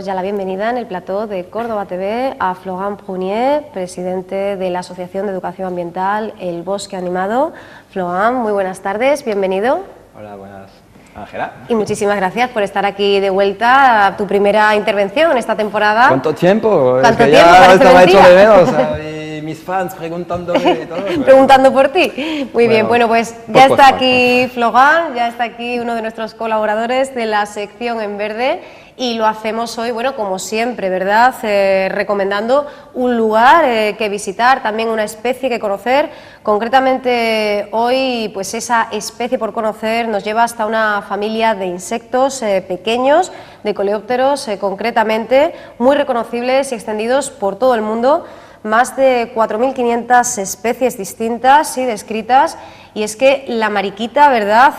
damos ya la bienvenida en el plató de Córdoba TV a Florent Prunier, presidente de la Asociación de Educación Ambiental El Bosque Animado. Florent, muy buenas tardes, bienvenido. Hola, buenas. Ángela. Y muchísimas gracias por estar aquí de vuelta a tu primera intervención en esta temporada. ¿Cuánto tiempo? ¿Cuánto es que tiempo? ya Parece estaba hecho mentira. de menos, mis fans preguntándome y todo. Preguntando por ti. Muy bien, bueno, pues ya poco está esfuerzo. aquí Florent, ya está aquí uno de nuestros colaboradores de la sección En Verde. Y lo hacemos hoy, bueno, como siempre, ¿verdad? Recomendando un lugar que visitar, también una especie que conocer. Concretamente hoy, pues esa especie por conocer nos lleva hasta una familia de insectos pequeños, de coleópteros concretamente, muy reconocibles y extendidos por todo el mundo. Más de 4.500 especies distintas y descritas, y es que la mariquita, ¿verdad?,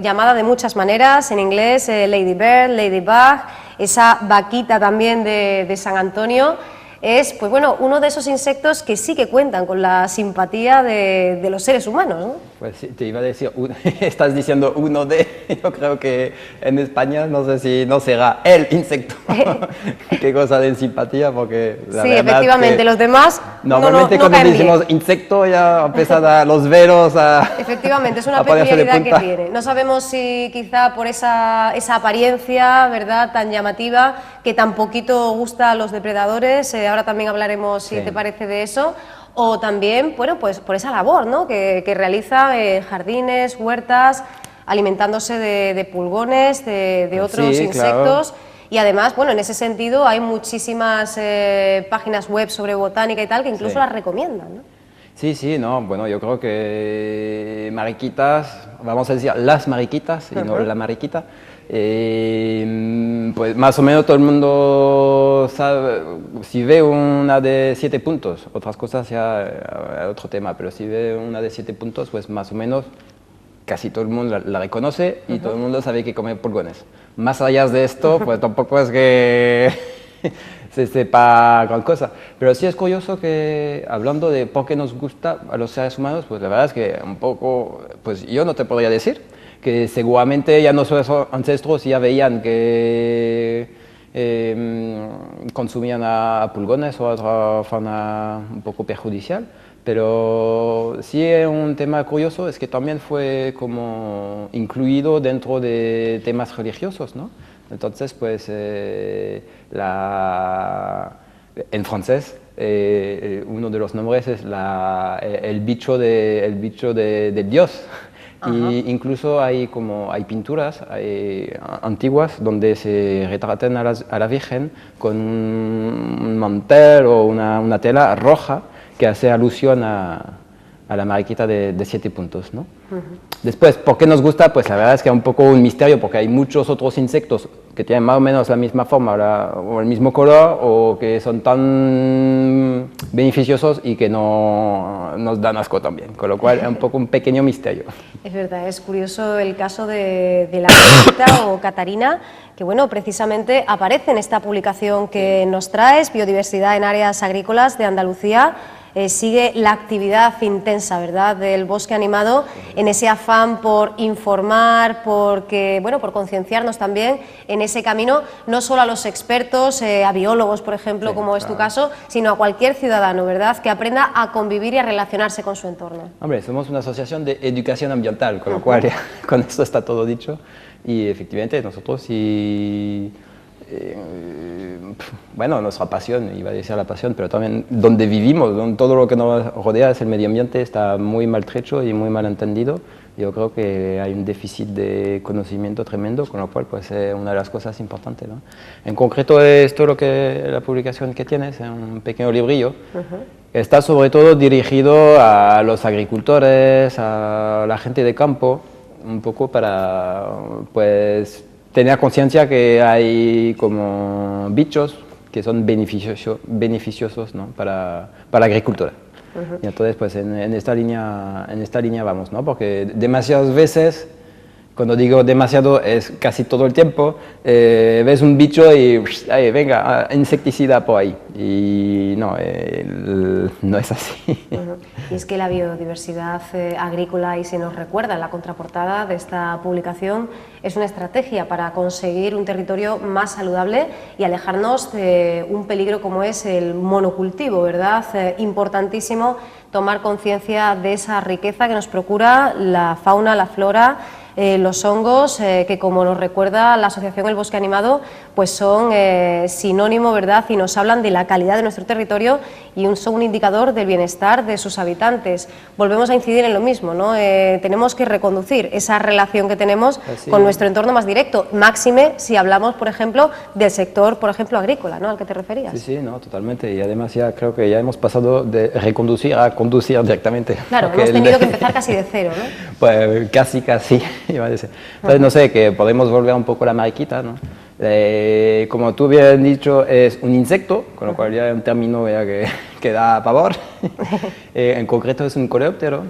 llamada de muchas maneras, en inglés ladybird, ladybug, esa vaquita también de San Antonio, es, pues bueno, uno de esos insectos que sí que cuentan con la simpatía de los seres humanos, ¿no? Pues sí, te iba a decir, estás diciendo uno de, yo creo que en España no sé si no será el insecto. Qué cosa de simpatía, porque la sí, verdad efectivamente, que los demás normalmente no cuando caen decimos bien. insecto ya empiezan a los veros a... Efectivamente, es una a ponerse de peculiaridad que punta. tiene. No sabemos si quizá por esa apariencia, ¿verdad?, tan llamativa, que tan poquito gusta a los depredadores, ahora también hablaremos, si Sí. te parece, de eso, o también, bueno, pues por esa labor, ¿no?, que realiza en jardines, huertas, alimentándose de pulgones, de otros Sí, insectos. claro. Y además, bueno, en ese sentido hay muchísimas páginas web sobre botánica y tal que incluso Sí. las recomiendan, ¿no? Sí, sí, no, bueno, yo creo que mariquitas, vamos a decir las mariquitas y no la mariquita, pues más o menos todo el mundo sabe, si ve una de 7 puntos, otras cosas ya otro tema, pero si ve una de 7 puntos, pues más o menos casi todo el mundo la reconoce y todo el mundo sabe que come pulgones. Más allá de esto, pues tampoco es que se sepa gran cosa. Pero sí es curioso que, hablando de por qué nos gusta a los seres humanos, pues la verdad es que un poco, pues yo no te podría decir, que seguramente ya nuestros ancestros ya veían que consumían a pulgones o a otra fauna un poco perjudicial. Pero sí un tema curioso es que también fue como incluido dentro de temas religiosos, ¿no? Entonces, pues, en francés, uno de los nombres es el bicho de Dios. Y incluso hay pinturas antiguas donde se retratan a la Virgen con un mantel o una tela roja que hace alusión a la mariquita de 7 puntos, ¿no? Después, ¿por qué nos gusta? Pues la verdad es que es un poco un misterio, porque hay muchos otros insectos que tienen más o menos la misma forma o el mismo color, o que son tan beneficiosos y que no nos dan asco también, con lo cual es un poco un pequeño misterio. Es verdad, es curioso el caso de la mariquita o Catarina, que bueno, precisamente aparece en esta publicación que nos traes, Biodiversidad en Áreas Agrícolas de Andalucía. Sigue la actividad intensa, ¿verdad?, del bosque animado, en ese afán por informar, por concienciarnos también en ese camino, no solo a los expertos, a biólogos, por ejemplo, Sí, como es tu claro. caso, sino a cualquier ciudadano, ¿verdad?, que aprenda a convivir y a relacionarse con su entorno. Hombre, somos una asociación de educación ambiental, con lo cual ya, con esto está todo dicho. Y efectivamente nosotros sí... bueno, nuestra pasión, iba a decir la pasión, pero también donde vivimos, donde todo lo que nos rodea es el medio ambiente, está muy maltrecho y muy mal entendido. Yo creo que hay un déficit de conocimiento tremendo, con lo cual pues, es una de las cosas importantes, ¿no? En concreto es todo lo que la publicación que tienes, es un pequeño librillo. Está sobre todo dirigido a los agricultores, a la gente de campo, un poco para pues, tener conciencia que hay como bichos que son beneficiosos, ¿no?, para la agricultura. Y entonces, pues en esta línea vamos, ¿no? Porque demasiadas veces Cuando digo demasiado es casi todo el tiempo, ves un bicho y ahí, venga, insecticida por ahí. Y no, no es así. Y es que la biodiversidad agrícola, y se nos recuerda en la contraportada de esta publicación, es una estrategia para conseguir un territorio más saludable y alejarnos de un peligro como es el monocultivo, ¿verdad? Importantísimo tomar conciencia de esa riqueza que nos procura la fauna, la flora, los hongos, que como nos recuerda la Asociación El Bosque Animado, pues son sinónimo, ¿verdad?, y nos hablan de la calidad de nuestro territorio y son un indicador del bienestar de sus habitantes. Volvemos a incidir en lo mismo, ¿no? Tenemos que reconducir esa relación que tenemos con nuestro entorno más directo, máxime si hablamos, por ejemplo, del sector, por ejemplo, agrícola, ¿no?, al que te referías. Sí, no, totalmente, y además ya creo que ya hemos pasado de reconducir a conducir directamente. Claro, hemos tenido que empezar casi de cero, ¿no? Pues casi, iba a decir. Entonces, no sé, que podemos volver un poco a la mariquita, ¿no? Como tú bien dicho, es un insecto, con lo cual ya es un término ya que da pavor. En concreto es un coleóptero.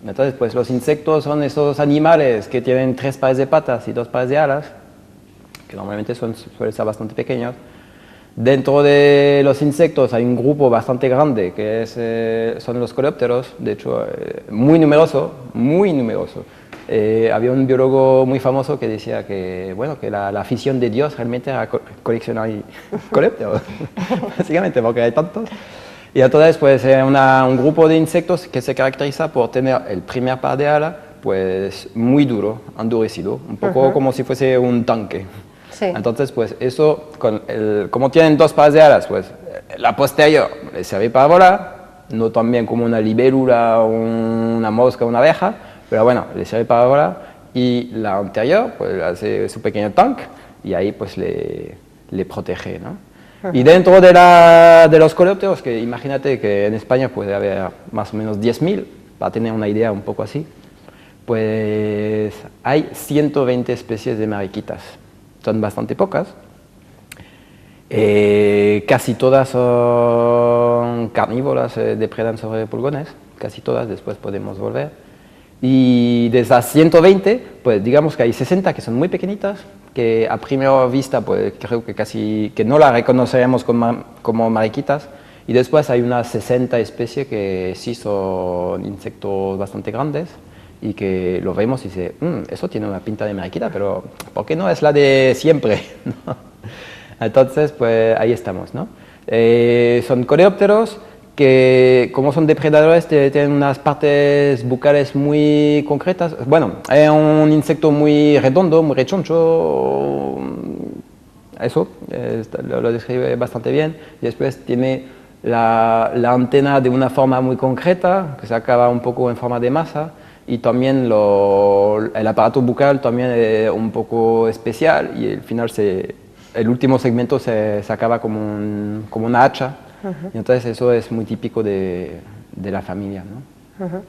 Entonces, pues los insectos son esos animales que tienen 3 pares de patas y 2 pares de alas, que normalmente suelen ser bastante pequeños. Dentro de los insectos hay un grupo bastante grande que son los coleópteros, de hecho muy numeroso, muy numeroso. Había un biólogo muy famoso que decía que, bueno, que la afición de Dios realmente era coleccionar coleópteros, básicamente porque hay tantos. Y entonces pues un grupo de insectos que se caracteriza por tener el primer par de alas pues muy duro, endurecido, un poco como si fuese un tanque. Sí. Entonces, pues eso, como tienen 2 pares de alas, pues la posterior les sirve para volar, no tan bien como una libélula, una mosca, una abeja, pero bueno, les sirve para volar, y la anterior, pues hace su pequeño tanque, y ahí pues le protege, ¿no? Y dentro de los coleópteros, que imagínate que en España puede haber más o menos 10.000, para tener una idea un poco así, pues hay 120 especies de mariquitas. Son bastante pocas, casi todas son carnívoras, depredan sobre pulgones, casi todas, después podemos volver. Y de esas 120, pues digamos que hay 60 que son muy pequeñitas, que a primera vista pues creo que casi que no las reconoceremos como mariquitas, y después hay unas 60 especies que sí son insectos bastante grandes, y que lo vemos y dice, eso tiene una pinta de mariquita, pero ¿por qué no es la de siempre? ¿No? Entonces, pues ahí estamos, ¿no? Son coleópteros que, como son depredadores, tienen unas partes bucales muy concretas. Bueno, es un insecto muy redondo, muy rechoncho, eso lo describe bastante bien. Y después tiene la antena de una forma muy concreta, que se acaba un poco en forma de masa. Y también el aparato bucal también es un poco especial, y al final el último segmento se acaba como una hacha. Y entonces eso es muy típico de la familia, ¿no?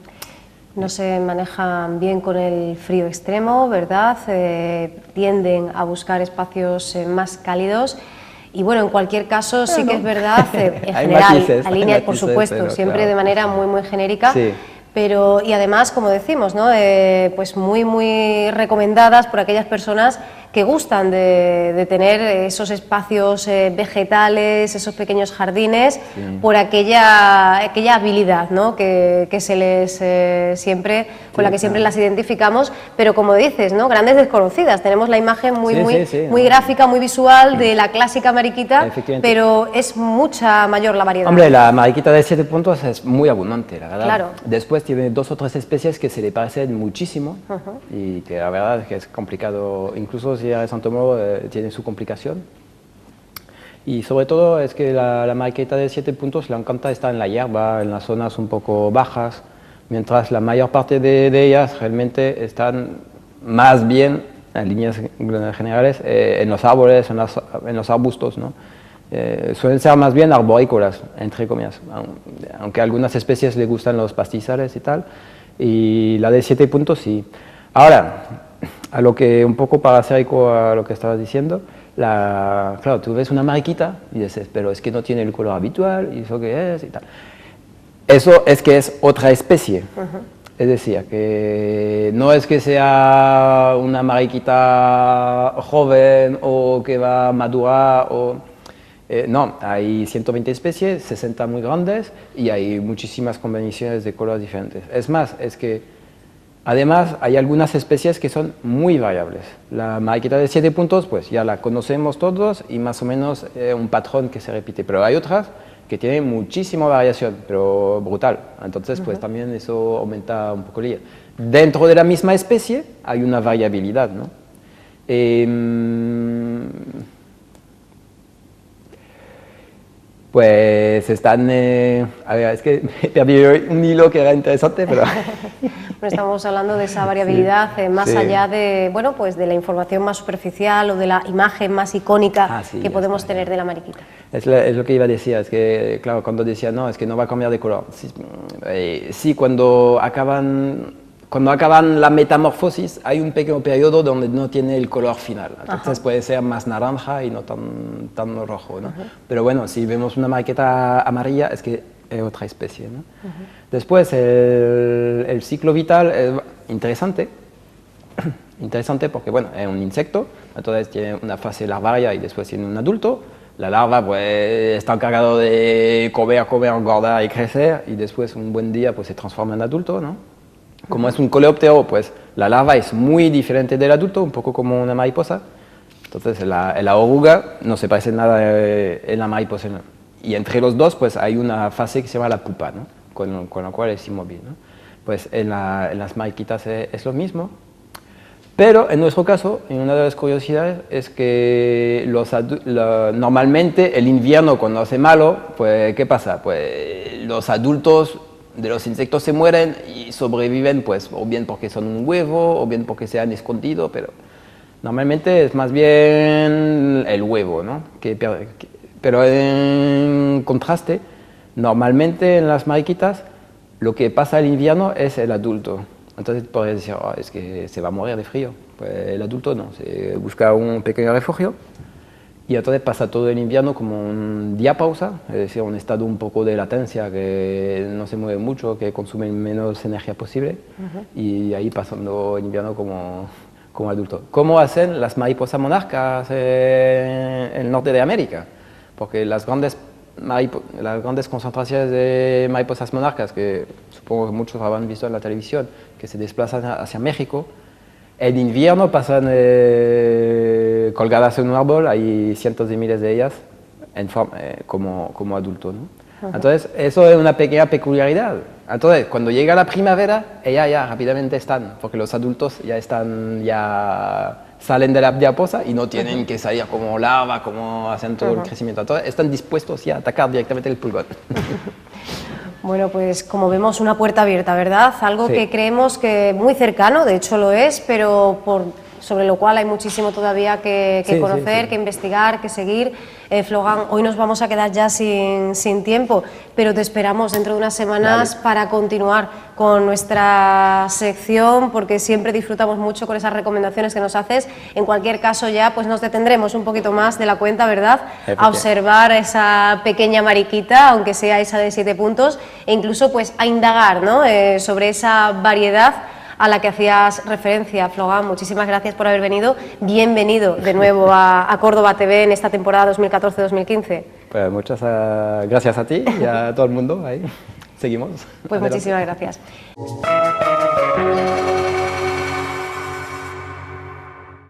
No se manejan bien con el frío extremo, ¿verdad? Tienden a buscar espacios más cálidos. Y bueno, en cualquier caso, sí que es verdad, en general, alinea, por supuesto, siempre claro, de manera muy genérica. Sí. Pero, y además, como decimos, ¿no? Pues muy recomendadas por aquellas personas que gustan de tener esos espacios vegetales, esos pequeños jardines, sí, por aquella habilidad, ¿no? que se les siempre, con la que siempre las identificamos, pero como dices, ¿no? Grandes desconocidas. Tenemos la imagen muy gráfica, muy visual de la clásica mariquita, pero es mucha mayor la variedad. Hombre, la mariquita de 7 puntos es muy abundante, la verdad. Claro. Después tiene 2 o 3 especies que se le parecen muchísimo, y que la verdad es que es complicado, incluso si eres entomólogo tiene su complicación. Y sobre todo es que la mariquita de 7 puntos le encanta estar en la hierba, en las zonas un poco bajas, mientras la mayor parte de ellas realmente están más bien, en líneas generales, en los árboles, en los arbustos, ¿no? Suelen ser más bien arborícolas, entre comillas, aunque a algunas especies les gustan los pastizales y tal, y la de 7 puntos sí. Ahora, a lo que un poco para hacer eco a lo que estabas diciendo, claro, tú ves una mariquita y dices, pero es que no tiene el color habitual, y eso qué es y tal. Eso es que es otra especie. Es decir, que no es que sea una mariquita joven o que va a madurar, no, hay 120 especies, 60 muy grandes y hay muchísimas combinaciones de colores diferentes. Es más, es que además hay algunas especies que son muy variables. La mariquita de 7 puntos, pues ya la conocemos todos y más o menos un patrón que se repite, pero hay otras que tienen muchísima variación, pero brutal. Entonces, pues también eso aumenta un poco el día. Dentro de la misma especie hay una variabilidad, ¿no? Pues están... a ver, es que he perdido un hilo que era interesante, pero... Bueno, estamos hablando de esa variabilidad más allá de, bueno, pues de la información más superficial o de la imagen más icónica que podemos tener de la mariquita. Es lo que iba a decir, es que, claro, cuando decía, no, es que no va a cambiar de color. Sí, cuando acaban la metamorfosis hay un pequeño periodo donde no tiene el color final, entonces puede ser más naranja y no tan rojo, ¿no? Pero bueno, si vemos una mariquita amarilla es que es otra especie, ¿no? Después el ciclo vital es interesante porque bueno, es un insecto, entonces tiene una fase larvaria y después tiene un adulto. La larva pues está encargado de comer, engordar y crecer y después un buen día pues se transforma en adulto, ¿no? Como es un coleóptero, pues la larva es muy diferente del adulto, un poco como una mariposa. Entonces la oruga no se parece nada en la mariposa. Y entre los dos pues hay una fase que se llama la pupa, ¿no? Con la cual es inmóvil, ¿no? Pues en las mariquitas es lo mismo. Pero en nuestro caso, una de las curiosidades es que normalmente el invierno cuando hace malo, pues ¿qué pasa? Pues los adultos de los insectos se mueren y sobreviven pues o bien porque son un huevo o bien porque se han escondido, pero normalmente es más bien el huevo, ¿no? Pero en contraste, normalmente en las mariquitas lo que pasa el invierno es el adulto. Entonces podrías decir, oh, es que se va a morir de frío. Pues el adulto no, se busca un pequeño refugio y entonces pasa todo el invierno como un diapausa, es decir, un estado un poco de latencia, que no se mueve mucho, que consume menos energía posible y ahí pasando el invierno como adulto. ¿Cómo hacen las mariposas monarcas en el norte de América? Porque las grandes concentraciones de mariposas monarcas, que supongo que muchos habrán visto en la televisión, que se desplazan hacia México, en invierno pasan colgadas en un árbol, hay cientos de miles de ellas como adultos, ¿no? Entonces, eso es una pequeña peculiaridad. Entonces, cuando llega la primavera, ellas ya rápidamente están, porque los adultos ya salen de la diaposa y no tienen que salir como larva, como hacen todo el crecimiento. Entonces, están dispuestos ya a atacar directamente el pulgón. Bueno, pues como vemos, una puerta abierta, ¿verdad? Algo que creemos que muy cercano, de hecho lo es, pero sobre lo cual hay muchísimo todavía que conocer, que investigar, que seguir. Flogan, hoy nos vamos a quedar ya sin tiempo, pero te esperamos dentro de unas semanas para continuar con nuestra sección, porque siempre disfrutamos mucho con esas recomendaciones que nos haces. En cualquier caso ya pues nos detendremos un poquito más de la cuenta, ¿verdad? A observar esa pequeña mariquita, aunque sea esa de 7 puntos, e incluso pues a indagar, ¿no? Sobre esa variedad a la que hacías referencia. Flogan, muchísimas gracias por haber venido. Bienvenido de nuevo a Córdoba TV en esta temporada 2014-2015. Pues muchas gracias a ti y a todo el mundo. Ahí seguimos. Pues adelante. muchísimas gracias.